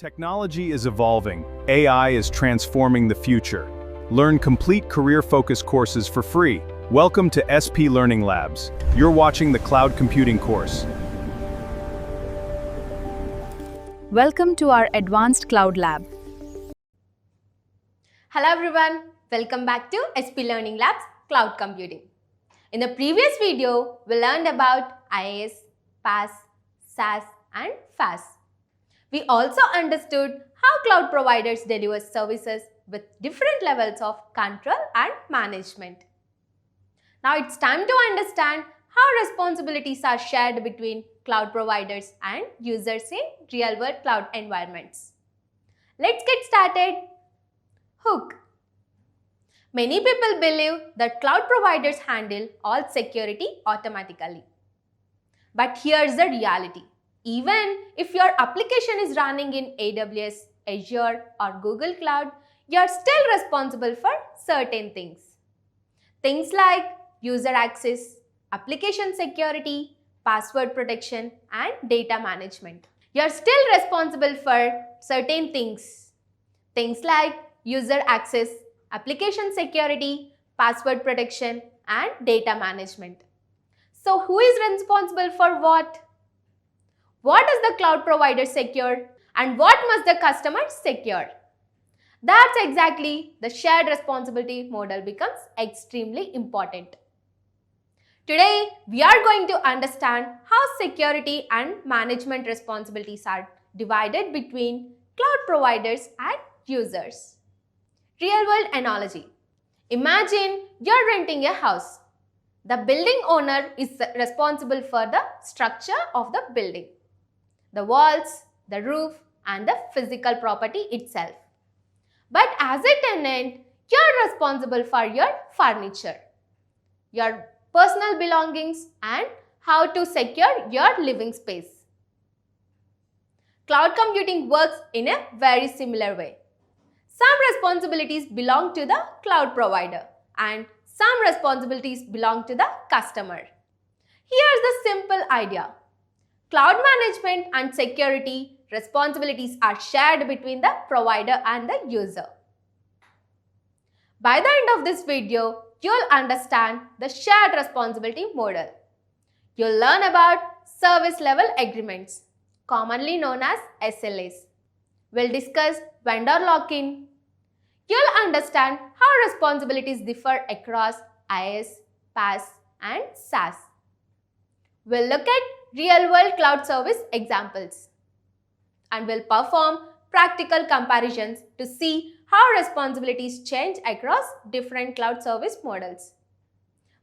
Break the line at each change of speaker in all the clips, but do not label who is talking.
Technology is evolving. AI is transforming the future. Learn complete career-focused courses for free. Welcome to SP Learning Labs. You're watching the Cloud Computing course.
Welcome to our Advanced Cloud Lab.
Hello everyone, welcome back to SP Learning Labs Cloud Computing. In the previous video, we learned about IaaS, PaaS, SaaS and FaaS. We also understood how cloud providers deliver services with different levels of control and management. Now it's time to understand how responsibilities are shared between cloud providers and users in real-world cloud environments. Let's get started. Hook. Many people believe that cloud providers handle all security automatically. But here's the reality. Even if your application is running in AWS, Azure or Google Cloud, you're still responsible for certain things. Things like user access, application security, password protection and data management. You're still responsible for certain things. Things like user access, application security, password protection and data management. So who is responsible for what? What does the cloud provider secure and what must the customer secure? That's exactly the shared responsibility model becomes extremely important. Today, we are going to understand how security and management responsibilities are divided between cloud providers and users. Real-world analogy. Imagine you're renting a house. The building owner is responsible for the structure of the building, the walls, the roof, and the physical property itself. But as a tenant, you're responsible for your furniture, your personal belongings, and how to secure your living space. Cloud computing works in a very similar way. Some responsibilities belong to the cloud provider and some responsibilities belong to the customer. Here's the simple idea. Cloud management and security responsibilities are shared between the provider and the user. By the end of this video, you'll understand the shared responsibility model. You'll learn about service level agreements, commonly known as SLAs. We'll discuss vendor lock-in. You'll understand how responsibilities differ across IaaS, PaaS and SaaS. We'll look at real-world cloud service examples and we'll perform practical comparisons to see how responsibilities change across different cloud service models.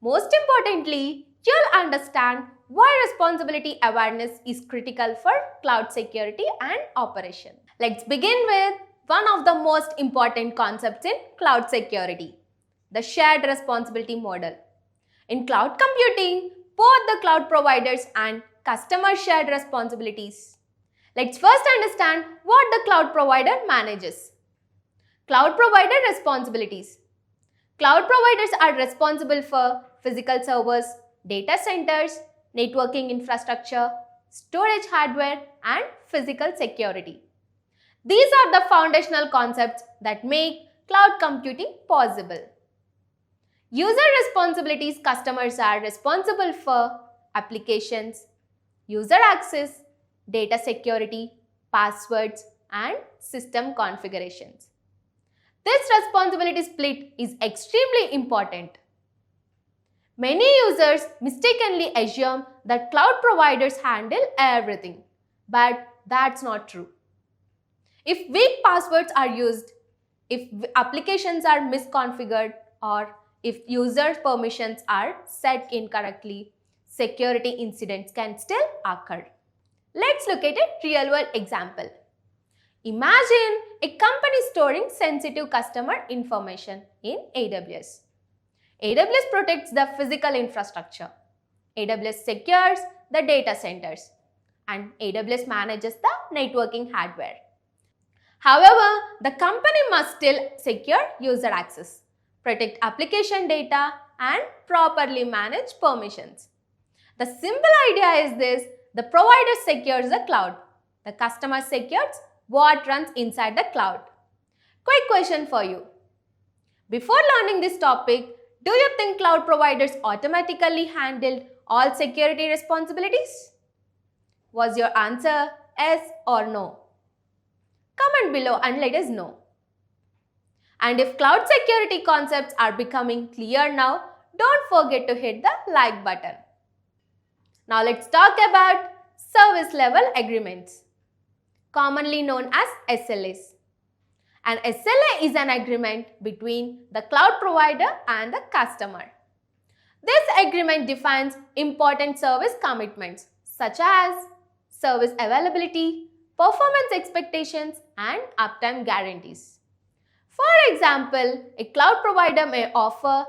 Most importantly, you'll understand why responsibility awareness is critical for cloud security and operation. Let's begin with one of the most important concepts in cloud security, the shared responsibility model. In cloud computing, both the cloud providers and customers shared responsibilities. Let's first understand what the cloud provider manages. Cloud provider responsibilities. Cloud providers are responsible for physical servers, data centers, networking infrastructure, storage hardware, and physical security. These are the foundational concepts that make cloud computing possible. User responsibilities. Customers are responsible for applications, user access, data security, passwords, and system configurations. This responsibility split is extremely important. Many users mistakenly assume that cloud providers handle everything, but that's not true. If weak passwords are used, if applications are misconfigured, or if user permissions are set incorrectly, security incidents can still occur. Let's look at a real-world example. Imagine a company storing sensitive customer information in AWS. AWS protects the physical infrastructure. AWS secures the data centers. And AWS manages the networking hardware. However, the company must still secure user access, protect application data, and properly manage permissions. The simple idea is this: the provider secures the cloud, the customer secures what runs inside the cloud. Quick question for you. Before learning this topic, do you think cloud providers automatically handled all security responsibilities? Was your answer yes or no? Comment below and let us know. And if cloud security concepts are becoming clear now, don't forget to hit the like button. Now let's talk about service level agreements, commonly known as SLAs. An SLA is an agreement between the cloud provider and the customer. This agreement defines important service commitments such as service availability, performance expectations, and uptime guarantees. For example, a cloud provider may offer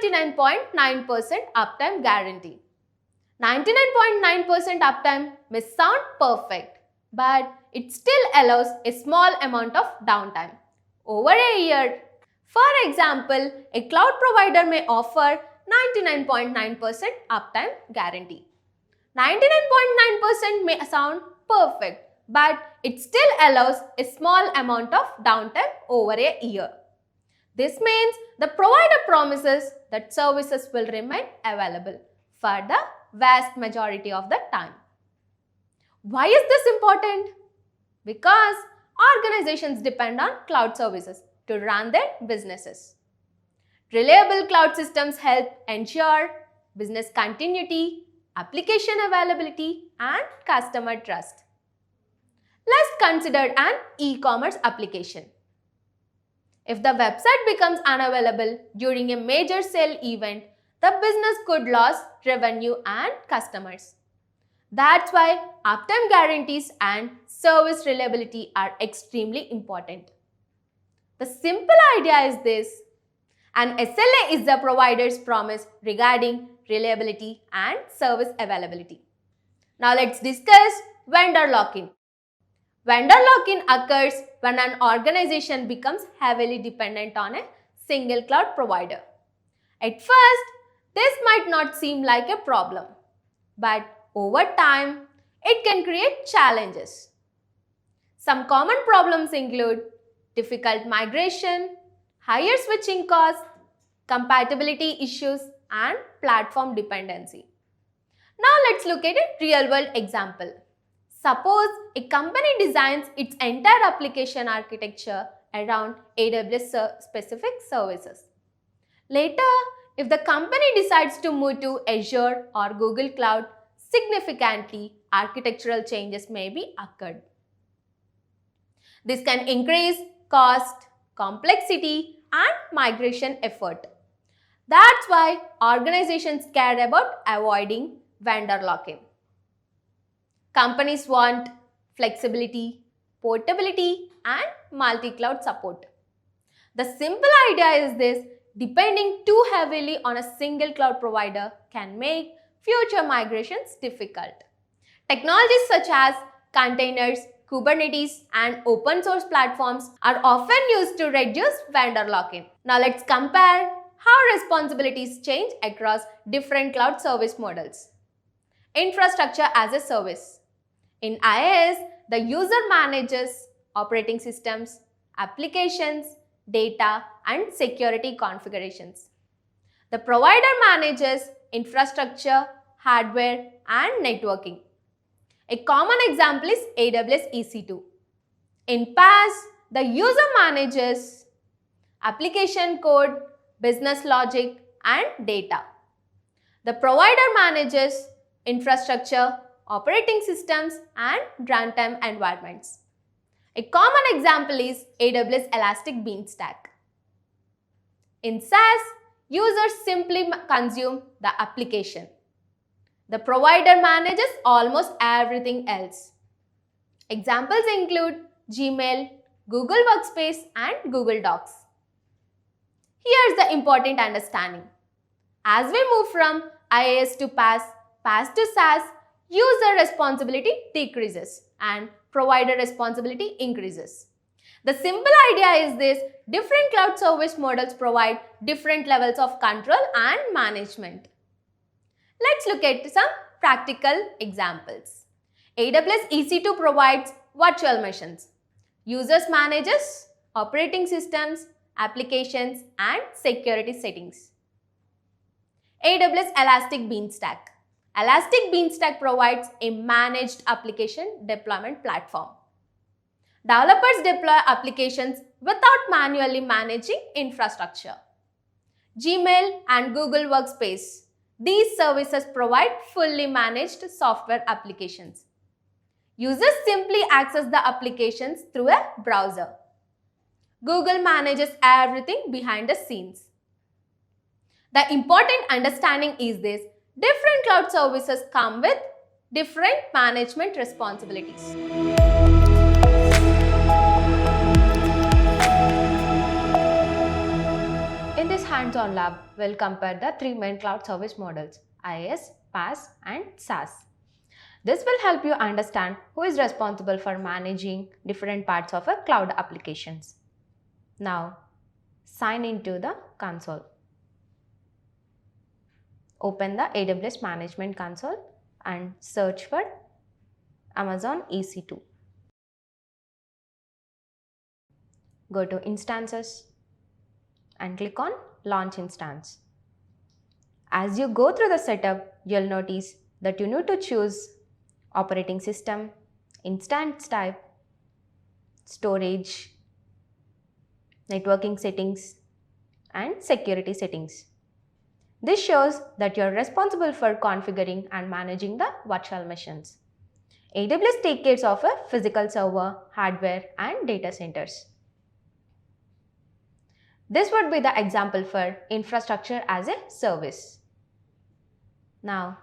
99.9% uptime guarantee. 99.9% uptime may sound perfect, but it still allows a small amount of downtime over a year. For example, a cloud provider may offer 99.9% uptime guarantee. 99.9% may sound perfect, but it still allows a small amount of downtime over a year. This means the provider promises that services will remain available for the vast majority of the time. Why is this important? Because organizations depend on cloud services to run their businesses. Reliable cloud systems help ensure business continuity, application availability, and customer trust. Let's consider an e-commerce application. If the website becomes unavailable during a major sale event, the business could lose revenue and customers. That's why uptime guarantees and service reliability are extremely important. The simple idea is this: an SLA is the provider's promise regarding reliability and service availability. Now let's discuss vendor lock-in. Vendor lock-in occurs when an organization becomes heavily dependent on a single cloud provider. At first, this might not seem like a problem, but over time, it can create challenges. Some common problems include difficult migration, higher switching costs, compatibility issues, and platform dependency. Now let's look at a real-world example. Suppose a company designs its entire application architecture around AWS specific services. Later, if the company decides to move to Azure or Google Cloud, significantly architectural changes may be occurred. This can increase cost, complexity, and migration effort. That's why organizations care about avoiding vendor lock-in. Companies want flexibility, portability, and multi-cloud support. The simple idea is this: depending too heavily on a single cloud provider can make future migrations difficult. Technologies such as containers, Kubernetes, and open source platforms are often used to reduce vendor lock-in. Now let's compare how responsibilities change across different cloud service models. Infrastructure as a service. In IaaS, the user manages operating systems, applications, data, and security configurations. The provider manages infrastructure, hardware, and networking. A common example is AWS EC2. In PaaS, the user manages application code, business logic, and data. The provider manages infrastructure, operating systems, and runtime environments. A common example is AWS Elastic Beanstalk. In SaaS, users simply consume the application. The provider manages almost everything else. Examples include Gmail, Google Workspace, and Google Docs. Here's the important understanding. As we move from IaaS to PaaS, PaaS to SaaS, user responsibility decreases and provider responsibility increases. The simple idea is this: different cloud service models provide different levels of control and management. Let's look at some practical examples. AWS EC2 provides virtual machines. Users manages operating systems, applications, and security settings. AWS Elastic Beanstalk. Elastic Beanstalk provides a managed application deployment platform. Developers deploy applications without manually managing infrastructure. Gmail and Google Workspace. These services provide fully managed software applications. Users simply access the applications through a browser. Google manages everything behind the scenes. The important understanding is this: different cloud services come with different management responsibilities. In this hands-on lab, we'll compare the three main cloud service models: IaaS, PaaS, and SaaS. This will help you understand who is responsible for managing different parts of a cloud applications. Now, sign into the console. Open the AWS Management Console and search for Amazon EC2. Go to Instances and click on Launch Instance. As you go through the setup, you'll notice that you need to choose operating system, instance type, storage, networking settings, and security settings. This shows that you're responsible for configuring and managing the virtual machines. AWS takes care of a physical server, hardware, and data centers. This would be the example for infrastructure as a service. Now,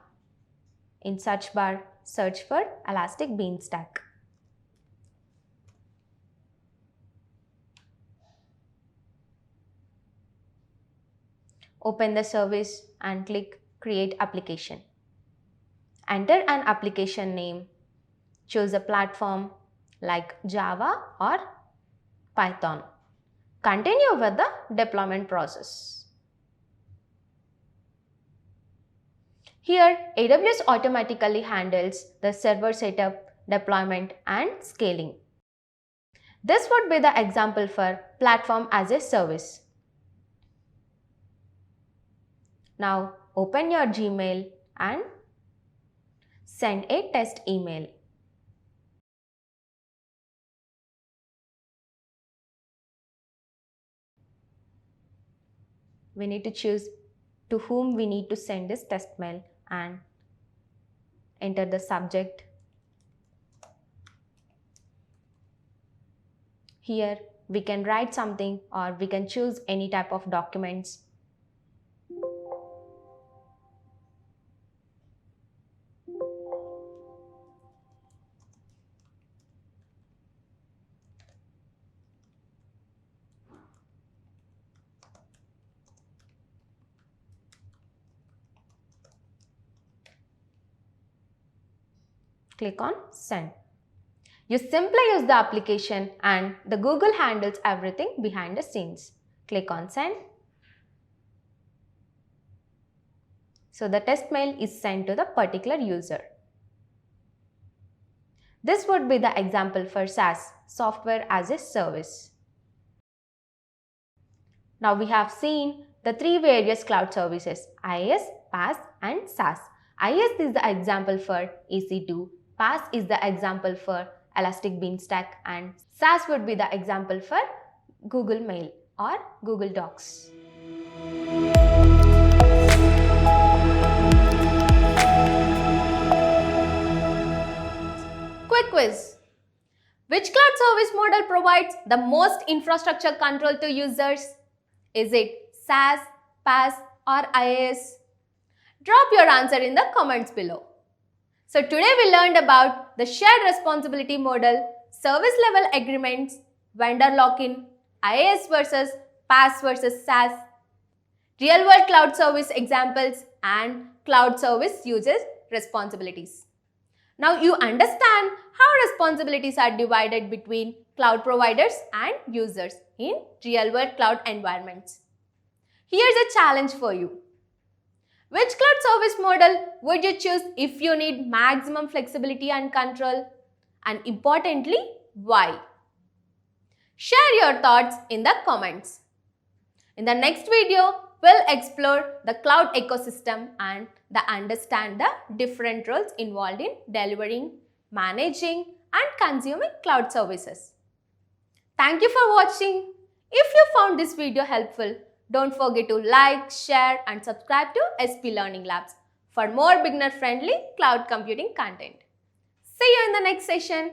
in search bar, search for Elastic Beanstalk. Open the service and click Create Application. Enter an application name. Choose a platform like Java or Python. Continue with the deployment process. Here, AWS automatically handles the server setup, deployment, and scaling. This would be the example for platform as a service. Now, open your Gmail and send a test email. We need to choose to whom we need to send this test mail and enter the subject. Here we can write something or we can choose any type of documents. Click on Send. You simply use the application and the Google handles everything behind the scenes. Click on Send. So the test mail is sent to the particular user. This would be the example for SaaS, software as a service. Now we have seen the three various cloud services: IaaS, PaaS, and SaaS. IaaS is the example for EC2, PaaS is the example for Elastic Beanstalk, and SaaS would be the example for Google Mail or Google Docs. Quick quiz. Which cloud service model provides the most infrastructure control to users? Is it SaaS, PaaS, or IaaS? Drop your answer in the comments below. So today we learned about the shared responsibility model, service level agreements, vendor lock-in, IaaS versus PaaS versus SaaS, real world cloud service examples, and cloud service users responsibilities. Now you understand how responsibilities are divided between cloud providers and users in real world cloud environments. Here's a challenge for you. Which cloud service model would you choose if you need maximum flexibility and control? And importantly, why? your thoughts in the comments. In the next video, we'll explore the cloud ecosystem and understand the different roles involved in delivering, managing, and consuming cloud services. Thank you for watching. If you found this video helpful, don't forget to like, share, and subscribe to SP Learning Labs for more beginner-friendly cloud computing content. See you in the next session.